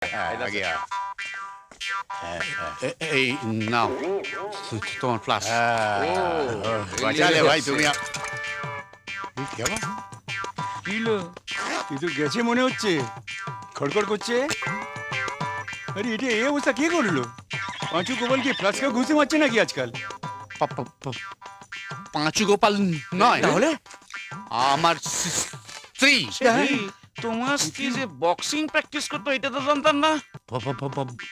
আগে আ। এই নাও তোমার প্লাস। বাঁচালে ভাই তুমি। কিলো তুই তো গেছে মনে হচ্ছে, খড়খড় করছে। আরে এটা এই অবস্থা কে করলো? পাঁচু গোপাল কি ফ্লাস্কে ঘুষে মারছে নাকি আজকাল? পাঁচু গোপাল নয়, তাহলে আমার স্ত্রী। তোমার স্ত্রী যে বক্সিং প্র্যাকটিস করতো এটা তো জানতাম না।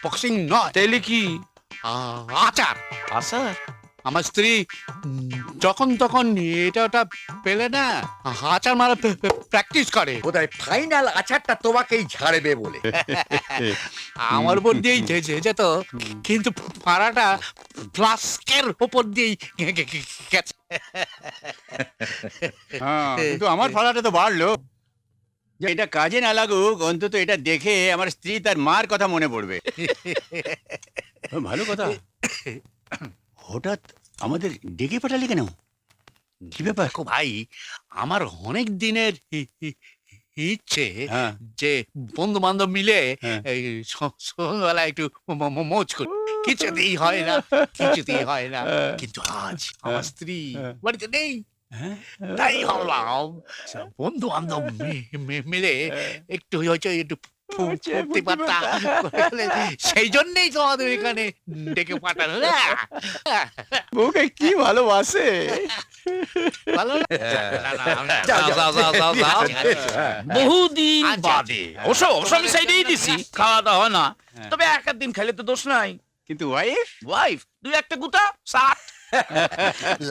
বক্সিং নয়, তাইলে কি? আচার। আসার আমার স্ত্রী যখন তখন এটা ওটা পেলে না আচার মারা প্র্যাকটিস করে। বোধহয় ফাইনাল আছাড়টা তোমাকেই ঝাড়বে বলে। আমার উপর দিয়েই যেত, কিন্তু পাড়াটা ফ্লাস্কের ওপর দিয়েই গেছে। হ্যাঁ, কিন্তু আমার ফালাটা তো বাড়লো। যে এটা কাজে না লাগুক, অন্তত এটা দেখে আমার স্ত্রী তার মার কথা মনে পড়বে। ভালো কথা। হঠাৎ আমাদের ডেকে পাঠালে কেন? কি ব্যাপার? দেখো ভাই, আমার অনেক দিনের ইচ্ছে হ্যাঁ। যে বন্ধু বান্ধব মিলে হ্যাঁ। এই সন্ধ্যাবেলা একটু মৌজ করি। কিছুতেই হয় না, কিছুতেই হয় না। কিন্তু আজ আমার স্ত্রী বাড়িতে নেই, হ্যাঁ? তাই ভাবলাম বন্ধু বান্ধব মিলে একটু হয়েছে একটু ফুর্তি পাত্তা করে। সেই জন্যই তোমাদের এখানে ডেকে পাঠানো না। বউকে কি ভালোবাসে। ভালো না? বহুদিন আচ্ছা, বাদে অবশ্য আমি সাইডেই দিছি, খাওয়া দাওয়া না। তবে এক দিন খাইলে তো দোষ নাই। কিন্তু ওয়াইফ ওয়াইফ দুই একটা গুতা সাত।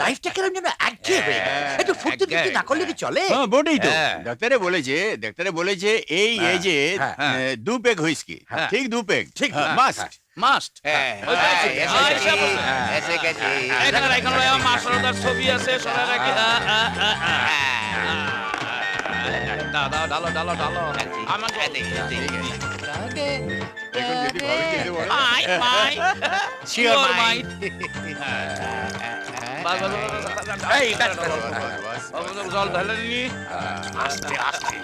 লাইফটা কেন যেন একঘেয়ে হয়ে গেল। একটু ফুর্তি ফুর্তি না করলে কি চলে? হ্যাঁ বটেই তো। হ্যাঁ। ডাক্তারে বলেছে এই এজে হ্যাঁ। 2 পেগ হুইস্কি, হ্যাঁ। ঠিক 2 পেগ, ঠিক, মাস্ট। মাস্ট। এখানে মাসরদার ছবি আছে, সবাই রাখি। ডালো ডালো ডালো ডালো আমাকে এখন যদি ভাবে খেতে বলে। মাই মাই Sure, Sure, mate. এই বাস। জল ঢালেননি। আস্তে আস্তে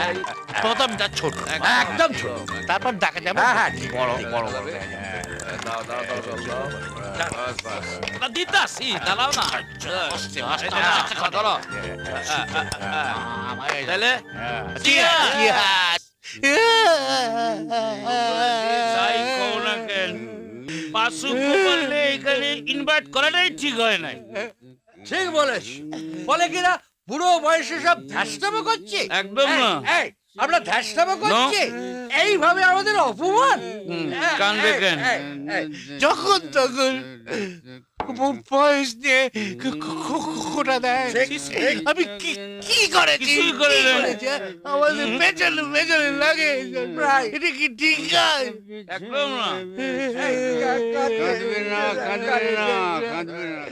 এই, প্রথমটা ছোট, একদম ছোট। তারপর দেখা যাবে হ্যাঁ, হ্যাঁ, বড় বড় বড়। দাও দাও দাও দাও দাও। দিতাছি, দাঁড়াও না। আস্তে আস্তে ধরো। তাহলে Cheers! যাই কও না কেন, পাশু গোপালকে এখানে ইনভাইট করাটাই ঠিক হয় নাই। ঠিক বলেছ। বলে কিনা বুড়ো বয়সে সব ধ্যাসটামো করছে। একদম না। এই, আমরা ধ্যাসটামো করছি, এইভাবে আমাদের অপমান। কান্দে কেন? যখন তখন বয়স নিয়ে খোটা দেয়। আমি কি করেছি? কিছুই করে নাই। আমাদের পেছনে পেছনে লাগে। এটা কি ঠিক আছে? একদম না। কাঁদবে না, কাঁদবে না, কাঁদবে না।